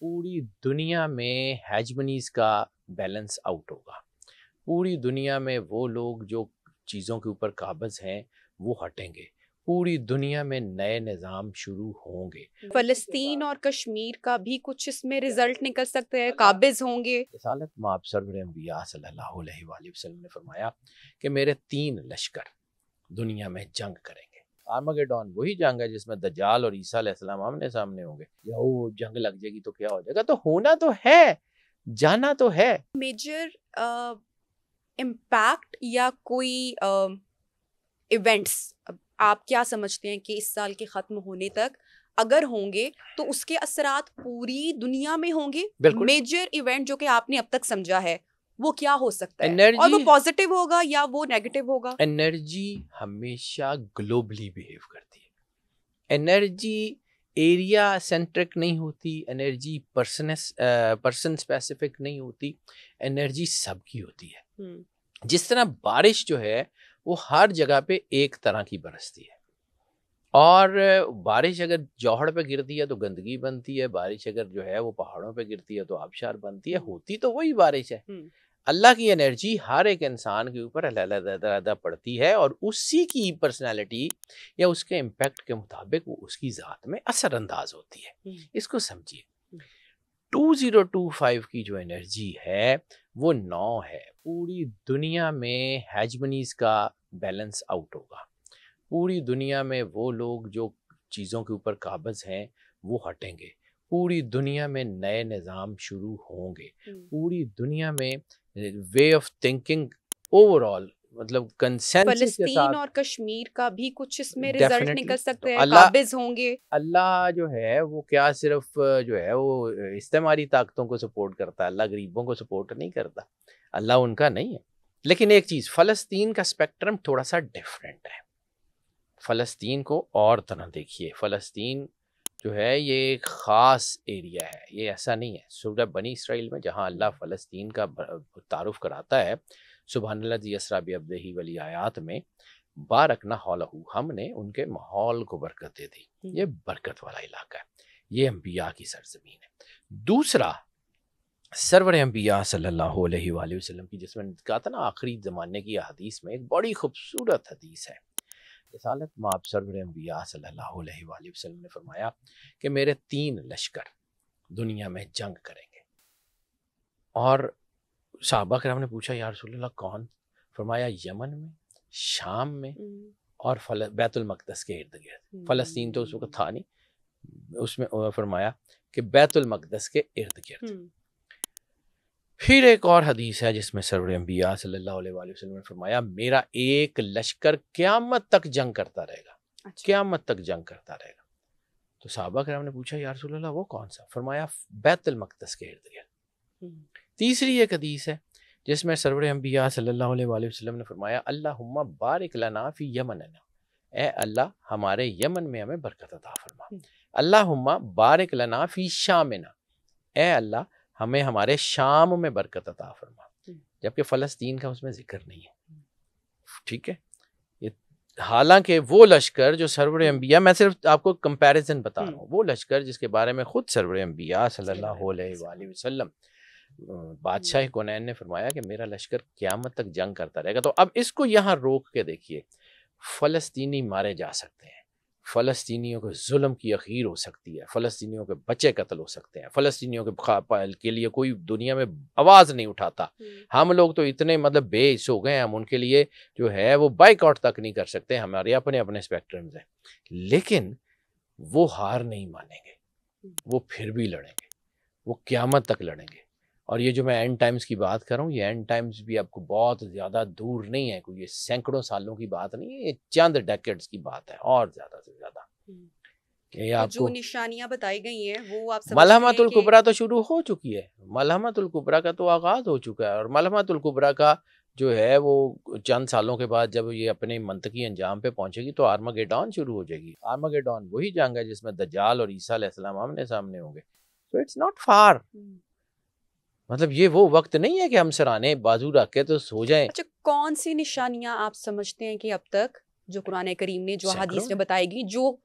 पूरी दुनिया में हेजमनीज का बैलेंस आउट होगा। पूरी दुनिया में वो लोग जो चीज़ों के ऊपर काबिज हैं वो हटेंगे। पूरी दुनिया में नए निज़ाम शुरू होंगे। फलस्तीन और कश्मीर का भी कुछ इसमें रिजल्ट निकल सकते हैं, काबिज होंगे। रिसालत माब सरवर अंबिया सल्लल्लाहु अलैहि वसल्लम ने फरमाया कि मेरे 3 लश्कर दुनिया में जंग करेंगे। आर्मगेडॉन वही जंग है जिसमें दज्जाल और ईसा अलैहिस्सलाम आमने सामने होंगे। या वो जंग लग जाएगी तो क्या हो जाएगा? तो होना तो है, जाना तो है। मेजर इम्पैक्ट या कोई इवेंट्स आप क्या समझते हैं कि इस साल के ख़त्म होने तक अगर होंगे तो उसके असरात पूरी दुनिया में होंगे? मेजर इवेंट जो कि आपने अब तक समझा है वो क्या हो सकता है? और वो पॉजिटिव होगा या वो नेगेटिव होगा? एनर्जी हमेशा ग्लोबली बिहेव करती है। एनर्जी एरिया सेंट्रिक नहीं होती, एनर्जी पर्सन स्पेसिफिक नहीं होती, एनर्जी सबकी होती है। जिस तरह बारिश जो है वो हर जगह पे एक तरह की बरसती है, और बारिश अगर जौहड़ पे गिरती है तो गंदगी बनती है, बारिश अगर जो है वो पहाड़ों पे गिरती है तो आबशार बनती है। होती तो वही बारिश है। अल्लाह की एनर्जी हर एक इंसान के ऊपर अलग-अलग पड़ती है और उसी की पर्सनालिटी या उसके इम्पैक्ट के मुताबिक वो उसकी ज़ात में असरअंदाज होती है। इसको समझिए, 2025 की जो एनर्जी है वो 9 है। पूरी दुनिया में हेजमनीज का बैलेंस आउट होगा। पूरी दुनिया में वो लोग जो चीज़ों के ऊपर काबिज हैं वो हटेंगे। पूरी दुनिया में नए निज़ाम शुरू होंगे। पूरी दुनिया में वे ऑफ थिंकिंग ओवरऑल, मतलब कंसेंसस के साथ। फलस्तीन और कश्मीर का भी कुछ इसमें रिजल्ट निकल सकते हैं, काबिज होंगे। अल्लाह जो है वो क्या सिर्फ जो है वो इस्तेमारी ताकतों को सपोर्ट करता है, अल्लाह गरीबों को सपोर्ट नहीं करता। अल्लाह उनका नहीं है। लेकिन एक चीज़, फ़लस्तीन का स्पेक्ट्रम थोड़ा सा डिफरेंट है। फ़लस्तीन को और तरह देखिए। फ़लस्तीन जो है ये एक ख़ास एरिया है, ये ऐसा नहीं है। सूरह बनी इसराइल में जहाँ अल्लाह फ़लस्तीन का तारुफ कराता है, सुबहानल्लाज़ी यसरा बिअब्दिही वाली आयात में, बारकना हौलहू, हमने उनके माहौल को बरकत दे दी। ये बरकत वाला इलाका है, ये अंबिया की सरजमीन है। दूसरा, सरवर अंबिया सल्लल्लाहु अलैहि वसल्लम की, जिसमें कहा था ना आखिरी ज़माने की हदीस में, एक बड़ी खूबसूरत हदीस है। रिसालत माब सरवर अंबिया सल्लल्लाहु अलैहि वसल्लम ने फरमाया कि मेरे 3 लश्कर दुनिया में जंग करेंगे। और सहाबा किराम ने पूछा, या रसूल अल्लाह कौन? फरमाया यमन में, शाम में और बैतुल मक़दस के इर्द गिर्द। फ़लस्तीन तो उस वक्त था नहीं, उसमें फरमाया कि बैतुल मक़दस के इर्द गिर्द। फिर एक और हदीस है जिसमें सरवर अंबिया सल्लल्लाहु अलैहि वसल्लम ने फरमाया मेरा एक लश्कर क़यामत तक जंग करता रहेगा। अच्छा। क़यामत तक जंग करता रहेगा। तो सहाबा किराम ने पूछा, या रसूल अल्लाह वो कौन सा? फरमाया बैतुल मक़दस के इर्द गिर्द। तीसरी एक हदीस है जिसमें सरवर अंबिया सल्लल्लाहु अलैहि वसल्लम ने फरमाया, अल्लाहुम्मा बारिक लना फी यमनना, ए अल्लाह हमारे यमन में हमें बरकत अता फरमा। अल्लाहुम्मा बारिक लना फी शामिना, ए अल्लाह हमें हमारे शाम में बरकत अता फरमा। जबकि फ़लस्तीन का उसमें जिक्र नहीं है। ठीक है, ये हालांकि वो लश्कर जो सरवर अंबिया, मैं सिर्फ आपको कंपैरिजन बता रहा हूँ, वो लश्कर जिसके बारे में खुद सरवर अंबिया सल्लल्लाहु अलैहि वसल्लम बादशाह कोनैन ने फरमाया कि मेरा लश्कर क़यामत तक जंग करता रहेगा। तो अब इसको यहाँ रोक के देखिए, फ़लस्तीनी मारे जा सकते हैं, फ़लस्तीनियों के जुल्म की अखीर हो सकती है, फ़लस्तीनियों के बच्चे कत्ल हो सकते हैं, फ़लस्तीनियों के लिए कोई दुनिया में आवाज़ नहीं उठाता। हम लोग तो इतने मतलब बेइज्जत हो गए, हम उनके लिए जो है वो बाइकआउट तक नहीं कर सकते। हमारे अपने अपने स्पेक्ट्रम्स हैं, लेकिन वो हार नहीं मानेंगे, वो फिर भी लड़ेंगे, वो क़यामत तक लड़ेंगे। और ये जो मैं एंड टाइम्स की बात कर रहा हूँ, ये एंड टाइम्स भी आपको बहुत ज़्यादा दूर नहीं है, कोई ये सैकड़ों सालों की बात नहीं है, ये चंद डेकेड्स की बात है, और ज़्यादा से ज़्यादा। ये आपको जो निशानियां बताई गई हैं वो आप मलहमतुल कुबरा तो शुरू हो चुकी है, मलहमतुल कुबरा का तो आगाज़ हो चुका है। और मलहमतुल कुबरा का जो है वो चंद सालों के बाद जब ये अपने मंतकी अंजाम पे पहुंचेगी तो आर्मगेडॉन शुरू हो जाएगी। आर्मगेडॉन वही जंग है जिसमें दज्जाल और ईसा अलैहिस्सलाम आमने सामने होंगे। तो इट्स नॉट फार, मतलब ये वो वक्त नहीं है कि हम सराने बाजू रख के तो सो जाएं। अच्छा, कौन सी निशानियां आप समझते हैं कि अब तक जो कुरान करीम ने, जो हदीस में बताएगी, जो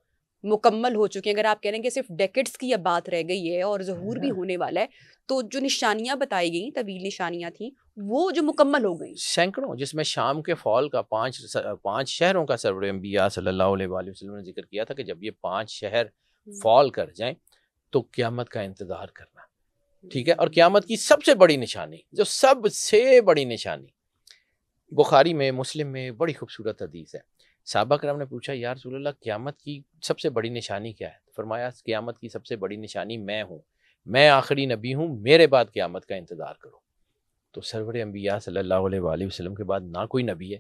مکمل ہو چکے ہیں. اگر آپ کہہ رہے ہیں کہ صرف ڈیکڈس کی اب بات رہ گئی ہے اور ظہور بھی ہونے والا ہے, تو جو نشانیاں بتائی گئیں, طویل نشانیاں تھیں, وہ جو مکمل ہو گئیں سینکڑوں, جس میں شام کے فال کا 5 شہروں کا سرور انبیاء صلی اللہ علیہ وآلہ وسلم نے ذکر کیا تھا کہ جب یہ 5 شہر فال کر جائیں تو قیامت کا انتظار کرنا. ٹھیک ہے, اور قیامت کی سب سے بڑی نشانی, جو سب سے بڑی نشانی, بخاری میں مسلم میں بڑی خوبصورت حدیث ہے. صحابہ کرام نے پوچھا یا رسول اللہ قیامت کی سب سے بڑی نشانی کیا ہے؟ فرمایا قیامت کی سب سے بڑی نشانی میں ہوں, میں آخری نبی ہوں, میرے بعد قیامت کا انتظار کرو. تو سرور انبیاء صلی اللہ علیہ وآلہ وسلم کے بعد نہ کوئی نبی ہے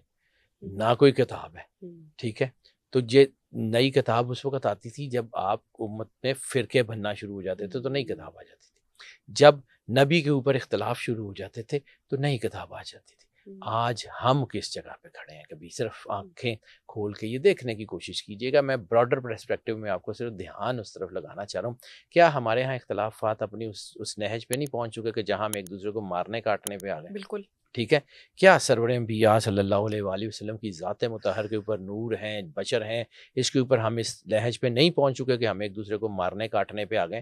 نہ کوئی کتاب ہے. ٹھیک ہے, تو یہ نئی کتاب اس وقت آتی تھی جب آپ امت میں فرقے بننا شروع ہو جاتے تھے تو نئی کتاب آ جاتی تھی. جب نبی کے اوپر اختلاف شروع ہو جاتے تھے تو نئی کتاب آ جاتی تھی. آج ہم کس جگہ پہ کھڑے ہیں؟ کبھی صرف آنکھیں کھول کے یہ دیکھنے کی کوشش کیجیے گا. میں براڈر پرسپیکٹیو میں آپ کو صرف دھیان اس طرف لگانا چاہ رہا ہوں. کیا ہمارے ہاں اختلافات اپنی اس نہج پہ نہیں پہنچ چکے کہ جہاں ہم ایک دوسرے کو مارنے کاٹنے پہ آ گئے؟ بالکل. ٹھیک ہے, کیا سرور انبیاء صلی اللہ علیہ وآلہ وسلم کی ذات مطہر کے اوپر نور ہیں, بشر ہیں, اس کے اوپر ہم اس لہج پہ نہیں پہنچ چکے کہ ہم ایک دوسرے کو مارنے کاٹنے پہ آ گئے؟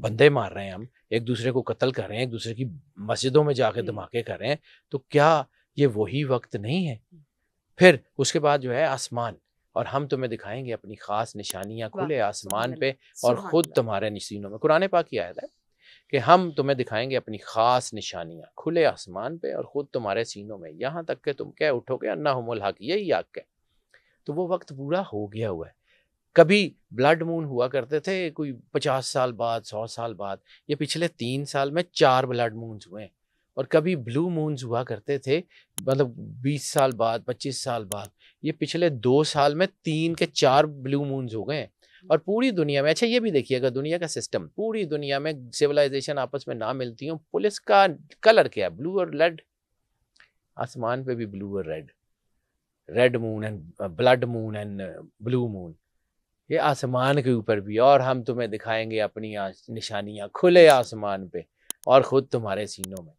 بندے مار رہے ہیں, ہم ایک دوسرے کو قتل کر رہے ہیں, ایک دوسرے کی مسجدوں میں جا کے دھماکے کر رہے ہیں. تو کیا یہ وہی وقت نہیں ہے؟ پھر اس کے بعد جو ہے آسمان, اور ہم تمہیں دکھائیں گے اپنی خاص نشانیاں کھلے آسمان پہ اور خود تمہارے سینوں میں. قرآن پاک کی آیت ہے کہ ہم تمہیں دکھائیں گے اپنی خاص نشانیاں کھلے آسمان پہ اور خود تمہارے سینوں میں, یہاں تک کہ تم کہہ اٹھو گے انہم الحق, یہی حق ہے. تو وہ وقت پورا ہو گیا ہوا ہے. کبھی بلڈ مون ہوا کرتے تھے کوئی 50 سال بعد, 100 سال بعد. یہ پچھلے 3 سال میں 4 بلڈ مونز ہوئے ہیں. اور کبھی بلو مونز ہوا کرتے تھے مطلب 20 سال بعد, 25 سال بعد. یہ پچھلے 2 سال میں 3 کے 4 بلو مونز ہو گئے ہیں. اور پوری دنیا میں, اچھا یہ بھی دیکھیے گا دنیا کا سسٹم, پوری دنیا میں سویلائزیشن آپس میں نہ ملتی ہوں, پولیس کا کلر کیا ہے؟ بلو اور ریڈ. آسمان پہ بھی بلو اور red, red moon and blood moon and blue moon, یہ آسمان کے اوپر بھی. اور ہم تمہیں دکھائیں گے اپنی نشانیاں کھلے آسمان پہ اور خود تمہارے سینوں میں.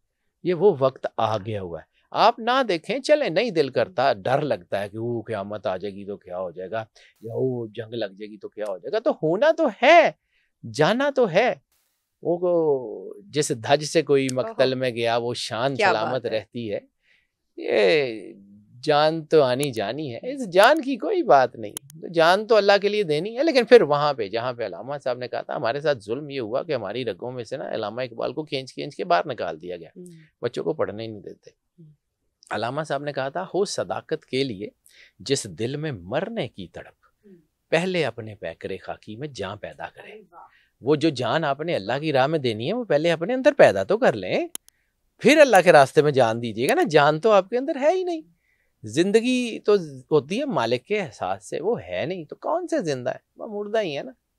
یہ وہ وقت آ گیا ہوا ہے. آپ نہ دیکھیں چلیں, نہیں دل کرتا, ڈر لگتا ہے کہ وہ قیامت آ جائے گی تو کیا ہو جائے گا, یا وہ جنگ لگ جائے گی تو کیا ہو جائے گا. تو ہونا تو ہے, جانا تو ہے. وہ جس دھج سے کوئی مقتل میں گیا وہ شان سلامت رہتی ہے. یہ جان تو آنی جانی ہے, اس جان کی کوئی بات نہیں. جان تو اللہ کے لیے دینی ہے, لیکن پھر وہاں پہ جہاں پہ علامہ صاحب نے کہا تھا ہمارے ساتھ ظلم یہ ہوا کہ ہماری رگوں میں سے نا علامہ اقبال کو کھینچ کے باہر نکال دیا گیا, بچوں کو پڑھنے ہی نہیں دیتے. علامہ صاحب نے کہا تھا ہو صداقت کے لیے جس دل میں مرنے کی تڑپ, پہلے اپنے پیکرے خاکی میں جان پیدا کرے. وہ جو جان آپ نے اللہ کی راہ میں دینی ہے وہ پہلے اپنے اندر پیدا تو کر لیں, پھر اللہ کے راستے میں جان دیجیے گا نا. جان تو آپ کے اندر ہے ہی نہیں. زندگی تو ہوتی ہے مالک کے احساس سے, وہ ہے نہیں تو کون سے زندہ ہے, وہ مردہ ہی ہے نا.